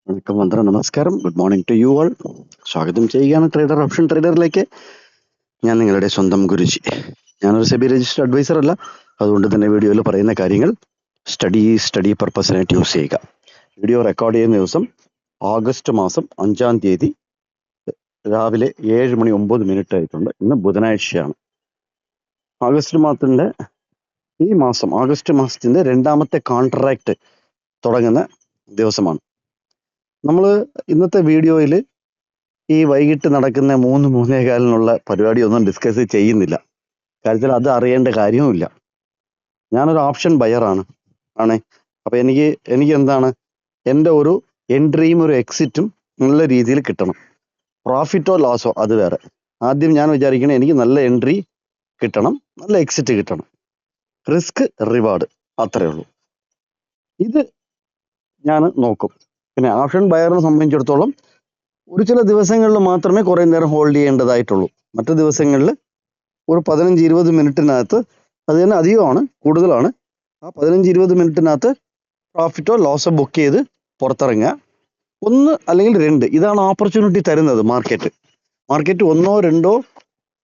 വണക്കം വന്ദന നമസ്കാരം. Good morning to you all. സ്വാഗതം ചെയ്യുകയാണ് ട്രേഡർ ഓപ്ഷൻ ട്രേഡറിലേക്ക്. ഞാൻ നിങ്ങളുടെ സ്വന്തം ഗുരുജി. ഞാനൊരു സെബി രജിസ്റ്റർഡ് അഡ്വൈസർ അല്ല. അതുകൊണ്ട് തന്നെ വീഡിയോയിൽ പറയുന്ന കാര്യങ്ങൾ സ്റ്റഡി പർപ്പസിനായിട്ട് യൂസ് ചെയ്യുക. വീഡിയോ റെക്കോർഡ് ചെയ്യുന്ന ദിവസം ഓഗസ്റ്റ് മാസം 5-ാം തീയതി രാവിലെ 7:09 ആയിട്ടുണ്ട്. ഇന്ന് ബുധനാഴ്ചയാണ്. ഓഗസ്റ്റ് മാസത്തിന്റെ 2ാമത്തെ കോൺട്രാക്ട് തുടങ്ങുന്ന ദിവസമാണ്. നമ്മൾ ഇന്നത്തെ വീഡിയോയിൽ ഈ വൈകിട്ട് നടക്കുന്ന 3-3:15 പരിപാടിയൊന്നും ഡിസ്കസ് ചെയ്യുന്നില്ല. കാര്യത്തിൽ അത് അറിയേണ്ട കാര്യവുമില്ല. ഞാനൊരു ഓപ്ഷൻ ബയറാണ് ആണേ. അപ്പം എനിക്ക് എന്താണ്, എൻ്റെ ഒരു എൻട്രിയും ഒരു എക്സിറ്റും നല്ല രീതിയിൽ കിട്ടണം. പ്രോഫിറ്റോ ലോസോ അത് വേറെ. ആദ്യം ഞാൻ വിചാരിക്കണേ എനിക്ക് നല്ല എൻട്രി കിട്ടണം, നല്ല എക്സിറ്റ് കിട്ടണം. റിസ്ക് റിവാർഡ് അത്രേ ഉള്ളൂ. ഇത് ഞാൻ നോക്കും. പിന്നെ ഓപ്ഷൻ ബയറിനെ സംബന്ധിച്ചിടത്തോളം ഒരു ചില ദിവസങ്ങളിൽ മാത്രമേ കുറേ നേരം ഹോൾഡ് ചെയ്യേണ്ടതായിട്ടുള്ളൂ. മറ്റു ദിവസങ്ങളിൽ ഒരു 15-20 മിനിറ്റിനകത്ത്, അത് തന്നെ അധികമാണ്, കൂടുതലാണ്, ആ 15-20 മിനിറ്റിനകത്ത് പ്രോഫിറ്റോ ലോസോ ബുക്ക് ചെയ്ത് പുറത്തിറങ്ങുക. 1 അല്ലെങ്കിൽ 2 ഇതാണ് ഓപ്പർച്യൂണിറ്റി തരുന്നത് മാർക്കറ്റ്. 1-2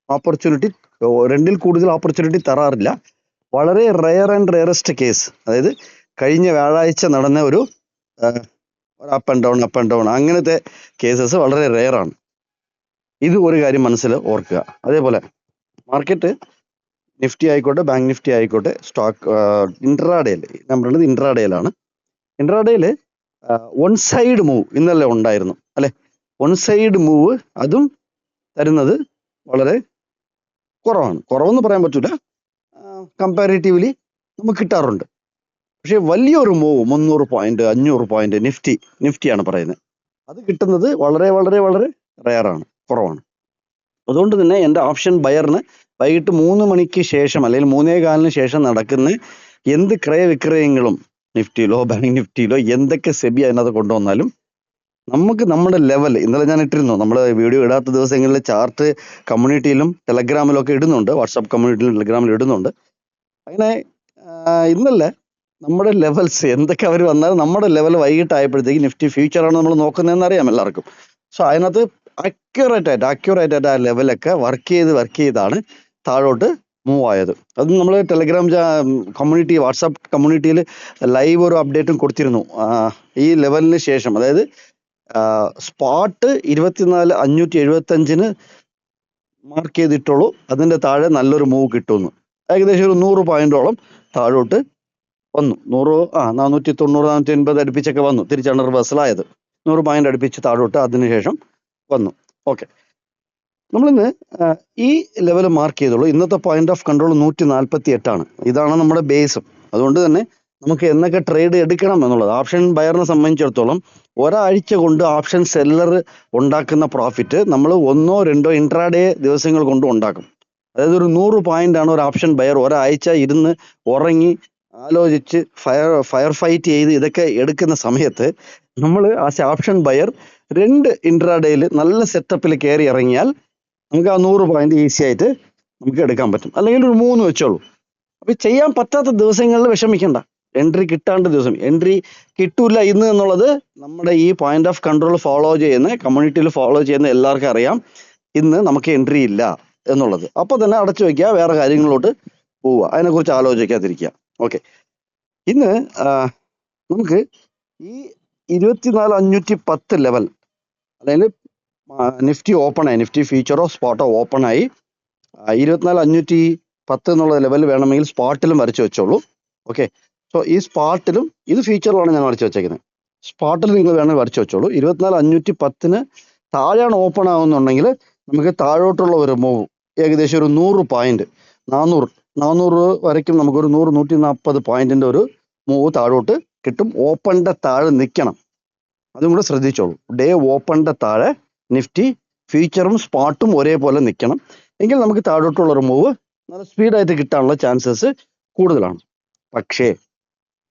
ഓപ്പർച്യൂണിറ്റി, 2-ൽ കൂടുതൽ ഓപ്പർച്യൂണിറ്റി തരാറില്ല. വളരെ റെയർ ആൻഡ് റെയറസ്റ്റ് കേസ്, അതായത് കഴിഞ്ഞ വ്യാഴാഴ്ച നടന്ന ഒരു അപ്പ് ആൻഡ് ഡൗൺ അങ്ങനത്തെ കേസസ് വളരെ റെയർ ആണ്. ഇത് ഒരു കാര്യം മനസ്സിൽ ഓർക്കുക. അതേപോലെ മാർക്കറ്റ് നിഫ്റ്റി ആയിക്കോട്ടെ, ബാങ്ക് നിഫ്റ്റി ആയിക്കോട്ടെ, സ്റ്റോക്ക് ഇൻട്രാഡേയിൽ, ഞാൻ പറയുന്നത് ഇൻട്രാഡേയിലാണ്. ഇൻട്രാഡേയിൽ വൺ സൈഡ് മൂവ് ഇന്നലെ ഉണ്ടായിരുന്നു അല്ലെ. വൺ സൈഡ് മൂവ് അതും തരുന്നത് വളരെ കുറവെന്ന് പറയാൻ പറ്റൂല, കമ്പാരിറ്റീവ്ലി നമുക്ക് കിട്ടാറുണ്ട്. പക്ഷെ വലിയൊരു മൂവ് 300 പോയിന്റ് 500 പോയിന്റ് നിഫ്റ്റിയാണ് പറയുന്നത്, അത് കിട്ടുന്നത് വളരെ വളരെ വളരെ റെയറാണ്, കുറവാണ്. അതുകൊണ്ട് തന്നെ എൻ്റെ ഓപ്ഷൻ ബയറിന് വൈകിട്ട് 3 മണിക്ക് ശേഷം അല്ലെങ്കിൽ 3:15 ശേഷം നടക്കുന്ന എന്ത് ക്രയവിക്രയങ്ങളും നിഫ്റ്റിയിലോ ബാങ്ക് നിഫ്റ്റിയിലോ എന്തൊക്കെ സെബി അതിനകത്ത് കൊണ്ടുവന്നാലും നമുക്ക് നമ്മുടെ ലെവൽ, ഇന്നലെ ഞാൻ ഇട്ടിരുന്നു, നമ്മൾ വീഡിയോ ഇടാത്ത ദിവസങ്ങളിൽ ചാർട്ട് കമ്മ്യൂണിറ്റിയിലും ടെലഗ്രാമിലും ഒക്കെ ഇടുന്നുണ്ട്, വാട്സാപ്പ് കമ്മ്യൂണിറ്റിയിലും ടെലഗ്രാമിലും ഇടുന്നുണ്ട്. അങ്ങനെ ഇന്നലെ നമ്മുടെ ലെവൽസ് എന്തൊക്കെ അവർ വന്നാലും നമ്മുടെ ലെവൽ വൈകിട്ടായപ്പോഴത്തേക്ക് നിഫ്റ്റി ഫ്യൂച്ചറാണ് നമ്മൾ നോക്കുന്നതെന്ന് അറിയാം എല്ലാവർക്കും. സോ അതിനകത്ത് അക്യൂറേറ്റ് ആയിട്ട് ആ ലെവലൊക്കെ വർക്ക് ചെയ്താണ് താഴോട്ട് മൂവ് ആയത്. അത് നമ്മൾ ടെലഗ്രാം കമ്മ്യൂണിറ്റി, വാട്സാപ്പ് കമ്മ്യൂണിറ്റിയിൽ ലൈവ് ഒരു അപ്ഡേറ്റും കൊടുത്തിരുന്നു. ഈ ലെവലിന് ശേഷം, അതായത് സ്പോട്ട് 24,575 മാർക്ക് ചെയ്തിട്ടുള്ളൂ, അതിന്റെ താഴെ നല്ലൊരു മൂവ് കിട്ടുമെന്ന്. ഏകദേശം ഒരു 100 പോയിന്റോളം താഴോട്ട് വന്നു. 490 480 അടുപ്പിച്ചൊക്കെ വന്നു, തിരിച്ചാണ് റിവേഴ്സലായത്. 100 പോയിന്റ് അടുപ്പിച്ച് താഴോട്ട് അതിനുശേഷം വന്നു. ഓക്കെ, നമ്മളിന്ന് ഈ ലെവൽ മാർക്ക് ചെയ്തോളൂ. ഇന്നത്തെ പോയിന്റ് ഓഫ് കൺട്രോൾ 148 ഇതാണ് നമ്മുടെ ബേസും. അതുകൊണ്ട് തന്നെ നമുക്ക് എന്നൊക്കെ ട്രേഡ് എടുക്കണം എന്നുള്ളത്, ഓപ്ഷൻ ബയറിനെ സംബന്ധിച്ചിടത്തോളം ഒരാഴ്ച കൊണ്ട് ഓപ്ഷൻ സെല്ലർ ഉണ്ടാക്കുന്ന പ്രോഫിറ്റ് നമ്മൾ 1-2 ഇൻട്രാഡേ ദിവസങ്ങൾ കൊണ്ട് ഉണ്ടാക്കും. അതായത് ഒരു 100 പോയിന്റ് ഒരു ഓപ്ഷൻ ബയർ ഒരാഴ്ച ഇരുന്ന് ഉറങ്ങി ആലോചിച്ച് ഫയർ ഫൈറ്റ് ചെയ്ത് ഇതൊക്കെ എടുക്കുന്ന സമയത്ത് നമ്മൾ ആസ് എ ഓപ്ഷൻ ബയർ 2 ഇൻട്രാഡേയിൽ നല്ല സെറ്റപ്പിൽ കയറി ഇറങ്ങിയാൽ നമുക്ക് ആ 100 പോയിന്റ് ഈസി ആയിട്ട് നമുക്ക് എടുക്കാൻ പറ്റും. അല്ലെങ്കിൽ ഒരു 3 വെച്ചോളൂ. അപ്പൊ ചെയ്യാൻ പറ്റാത്ത ദിവസങ്ങളിൽ വിഷമിക്കണ്ട. എൻട്രി കിട്ടാണ്ട ദിവസം, എൻട്രി കിട്ടൂല ഇന്ന് എന്നുള്ളത് നമ്മുടെ ഈ പോയിന്റ് ഓഫ് കൺട്രോൾ ഫോളോ ചെയ്യുന്ന കമ്മ്യൂണിറ്റിയിൽ ഫോളോ ചെയ്യുന്ന എല്ലാവർക്കും അറിയാം. ഇന്ന് നമുക്ക് എൻട്രി ഇല്ല എന്നുള്ളത്. അപ്പൊ തന്നെ അടച്ചു വെക്കുക, വേറെ കാര്യങ്ങളിലോട്ട് പോവുക, അതിനെക്കുറിച്ച് ആലോചിക്കാതിരിക്കുക. ഓക്കെ, ഇന്ന് നമുക്ക് ഈ 24,510 ലെവൽ, അതായത് നിഫ്റ്റി ഓപ്പണായി, നിഫ്റ്റി ഫ്യൂച്ചറോ സ്പോട്ടോ ഓപ്പണായി 24,510 എന്നുള്ള ലെവൽ വേണമെങ്കിൽ സ്പോട്ടിലും വരച്ചു വെച്ചോളൂ. ഓക്കെ, സോ ഈ സ്പോട്ടിലും, ഇത് ഫ്യൂച്ചറിലാണ് ഞാൻ വരച്ചു വെച്ചേക്കുന്നത്, സ്പോട്ടിൽ നിങ്ങൾ വേണമെങ്കിൽ വരച്ചു വെച്ചോളൂ. 24,510 താഴെയാണ് ഓപ്പൺ ആവുന്നുണ്ടെങ്കിൽ നമുക്ക് താഴോട്ടുള്ള ഒരു മൂവ് ഏകദേശം ഒരു 100 പോയിന്റ് 400 വരയ്ക്കും, നമുക്കൊരു 100-140 പോയിന്റിന്റെ ഒരു മൂവ് താഴോട്ട് കിട്ടും. ഓപ്പണിന്റെ താഴെ നിൽക്കണം, അതും കൂടെ ശ്രദ്ധിച്ചോളൂ. ഡേ ഓപ്പണിന്റെ താഴെ നിഫ്റ്റി ഫ്യൂച്ചറും സ്പോട്ടും ഒരേപോലെ നിൽക്കണം, എങ്കിൽ നമുക്ക് താഴോട്ടുള്ള ഒരു മൂവ് നല്ല സ്പീഡായിട്ട് കിട്ടാനുള്ള ചാൻസസ് കൂടുതലാണ്. പക്ഷേ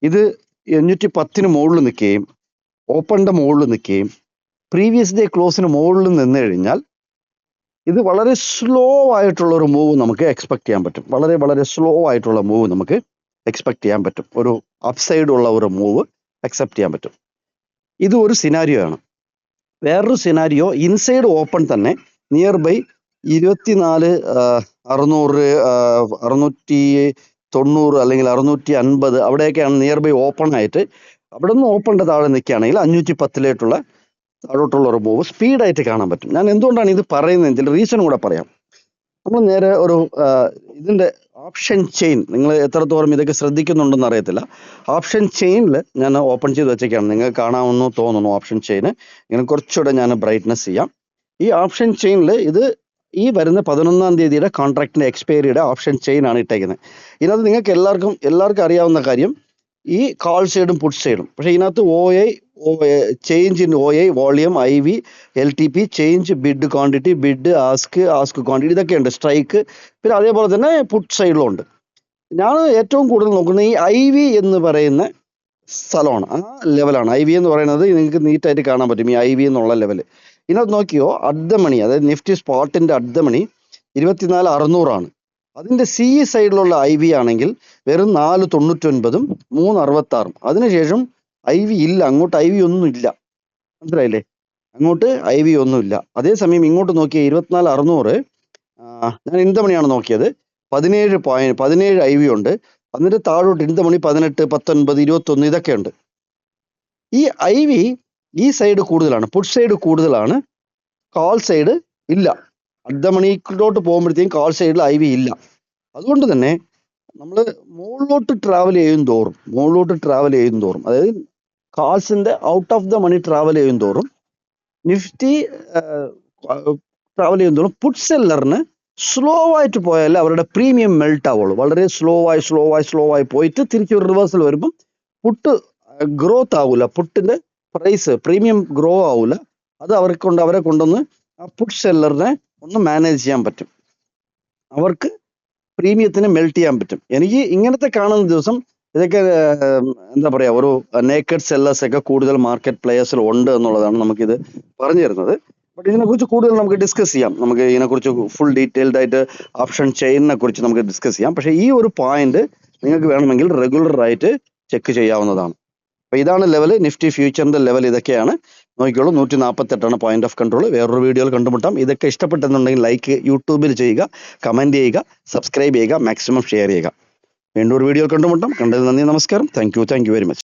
ഇത് 510 മുകളിൽ നിൽക്കുകയും ഓപ്പണിന്റെ മുകളിൽ നിൽക്കുകയും പ്രീവിയസ് ഡേ ക്ലോസിന് മുകളിൽ നിന്ന് കഴിഞ്ഞാൽ ഇത് വളരെ സ്ലോ ആയിട്ടുള്ള ഒരു മൂവ് നമുക്ക് എക്സ്പെക്ട് ചെയ്യാൻ പറ്റും. വളരെ വളരെ സ്ലോ ആയിട്ടുള്ള മൂവ് നമുക്ക് എക്സ്പെക്ട് ചെയ്യാൻ പറ്റും. ഒരു അപ്സൈഡ് ഉള്ള ഒരു മൂവ് എക്സെപ്റ്റ് ചെയ്യാൻ പറ്റും. ഇത് ഒരു സിനാരിയോ ആണ്. വേറൊരു സിനാരിയോ ഇൻസൈഡ് ഓപ്പൺ തന്നെ നിയർ ബൈ 24 600 690 അല്ലെങ്കിൽ 650 അവിടെയൊക്കെയാണ് നിയർ ബൈ ഓപ്പൺ ആയിട്ട് അവിടെ നിന്ന് ഓപ്പണിന്റെ താഴെ നിൽക്കുകയാണെങ്കിൽ 510 താഴോട്ടുള്ള ഒരു മൂവ് സ്പീഡായിട്ട് കാണാൻ പറ്റും. ഞാൻ എന്തുകൊണ്ടാണ് ഇത് പറയുന്നത്, ഇതിന്റെ റീസൺ കൂടെ പറയാം. നമ്മൾ നേരെ ഒരു ഇതിന്റെ ഓപ്ഷൻ ചെയിൻ, നിങ്ങൾ എത്രത്തോളം ഇതൊക്കെ ശ്രദ്ധിക്കുന്നുണ്ടെന്ന് അറിയത്തില്ല. ഓപ്ഷൻ ചെയിനിൽ ഞാൻ ഓപ്പൺ ചെയ്ത് വെച്ചേക്കാണ്, നിങ്ങൾക്ക് കാണാമെന്ന് തോന്നുന്നു. ഓപ്ഷൻ ചെയിന് ഇങ്ങനെ കുറച്ചുകൂടെ ഞാൻ ബ്രൈറ്റ്നസ് ചെയ്യാം. ഈ ഓപ്ഷൻ ചെയിനിൽ ഇത് ഈ വരുന്ന 11-ാം തീയതിയുടെ കോൺട്രാക്ടിന്റെ എക്സ്പയറിയുടെ ഓപ്ഷൻ ചെയിൻ ആണ് ഇട്ടേക്കുന്നത്. ഇതിനകത്ത് നിങ്ങൾക്ക് എല്ലാവർക്കും അറിയാവുന്ന കാര്യം ഈ കാൾ സൈഡും പുട്ട് സൈഡും. പക്ഷെ ഇതിനകത്ത് change in OI, volume, IV, LTP, change, bid quantity, bid, ask quantity, ഇതൊക്കെ ഉണ്ട്. സ്ട്രൈക്ക്, പിന്നെ അതേപോലെ തന്നെ പുട്ട് സൈഡിലും ഉണ്ട്. ഞാൻ ഏറ്റവും കൂടുതൽ നോക്കുന്നത് ഈ IV എന്ന് പറയുന്ന സ്ഥലമാണ്, ആ ലെവലാണ്. IV എന്ന് പറയുന്നത് നിങ്ങൾക്ക് നീറ്റായിട്ട് കാണാൻ പറ്റും, ഈ IV എന്നുള്ള ലെവൽ. ഇതിനകത്ത് നോക്കിയോ, അറ്റ് ദ മണി, അതായത് നിഫ്റ്റി സ്പോട്ടിന്റെ അറ്റ് ദ മണി 24,600 ആണ്. അതിന്റെ CE സൈഡിലുള്ള IV ആണെങ്കിൽ വെറും 499-ഉം 366-ഉം. അതിനുശേഷം IV ഇല്ല, അങ്ങോട്ട് IV ഒന്നും ഇല്ല. മനസ്സിലായില്ലേ? അങ്ങോട്ട് IV ഒന്നും ഇല്ല. അതേസമയം ഇങ്ങോട്ട് നോക്കിയ 24,600, ഞാൻ ഇന്ത മണിയാണ് നോക്കിയത്, 17 IV ഉണ്ട്. എന്നിട്ട് താഴോട്ട് ഇന്ത മണി 18, 19, 21 ഇതൊക്കെ ഉണ്ട്. ഈ IV ഈ സൈഡ് കൂടുതലാണ്, പുട്ട് സൈഡ് കൂടുതലാണ്, കാൾ സൈഡ് ഇല്ല. അറ്റ് ദ മണിയിലോട്ട് പോകുമ്പോഴത്തേക്കും കാൾ സൈഡിൽ IV ഇല്ല. അതുകൊണ്ട് തന്നെ നമ്മൾ മുകളിലോട്ട് ട്രാവൽ ചെയ്യും തോറും, അതായത് കാൾസിന്റെ out of the money travel ചെയ്യും തോറും, നിഫ്റ്റി ട്രാവൽ ചെയ്യും തോറും പുട്ട് സെല്ലറിന് സ്ലോ ആയിട്ട് പോയാൽ അവരുടെ പ്രീമിയം മെൽറ്റ് ആവുള്ളൂ. വളരെ സ്ലോ ആയി പോയിട്ട് തിരിച്ച് റിവേഴ്സൽ വരുമ്പം പുട്ട് ഗ്രോത്ത് ആവില്ല, പുട്ടിന്റെ പ്രൈസ് പ്രീമിയം ഗ്രോ ആവില്ല. അത് അവരെ കൊണ്ടൊന്ന് ആ പുട്ട് സെല്ലറിനെ ഒന്ന് മാനേജ് ചെയ്യാൻ പറ്റും, അവർക്ക് പ്രീമിയത്തിന് മെൽറ്റ് ചെയ്യാൻ പറ്റും. എനിക്ക് ഇങ്ങനത്തെ കാണുന്ന ദിവസം ഇതൊക്കെ എന്താ പറയാ, ഒരു നേക്കഡ് സെല്ലേഴ്സ് ഒക്കെ കൂടുതൽ മാർക്കറ്റ് പ്ലേയേഴ്സിൽ ഉണ്ട് എന്നുള്ളതാണ് നമുക്കിത് പറഞ്ഞു തരുന്നത്. ബട്ട് ഇതിനെക്കുറിച്ച് കൂടുതൽ നമുക്ക് ഡിസ്കസ് ചെയ്യാം. നമുക്ക് ഇതിനെക്കുറിച്ച് ഫുൾ ഡീറ്റെയിൽഡ് ആയിട്ട് ഓപ്ഷൻ ചെയിനിനെ കുറിച്ച് നമുക്ക് ഡിസ്കസ് ചെയ്യാം. പക്ഷേ ഈ ഒരു പോയിന്റ് നിങ്ങൾക്ക് വേണമെങ്കിൽ റെഗുലർ ആയിട്ട് ചെക്ക് ചെയ്യാവുന്നതാണ്. അപ്പൊ ഇതാണ് ലെവൽ, നിഫ്റ്റി ഫ്യൂച്ചറിന്റെ ലെവൽ ഇതൊക്കെയാണ്. നോക്കിക്കോളൂ, 148ആണ് പോയിന്റ് ഓഫ് കൺട്രോൾ. വേറൊരു വീഡിയോയിൽ കണ്ടുമുട്ടാം. ഇതൊക്കെ ഇഷ്ടപ്പെട്ടെന്നുണ്ടെങ്കിൽ ലൈക്ക് യൂട്യൂബിൽ ചെയ്യുക, കമന്റ് ചെയ്യുക, സബ്സ്ക്രൈബ് ചെയ്യുക, മാക്സിമം ഷെയർ ചെയ്യുക. വീണ്ടും ഒരു വീഡിയോയിൽ കണ്ടുമുട്ടാം. കണ്ടതിൽ നന്ദി, നമസ്കാരം. Thank you very much.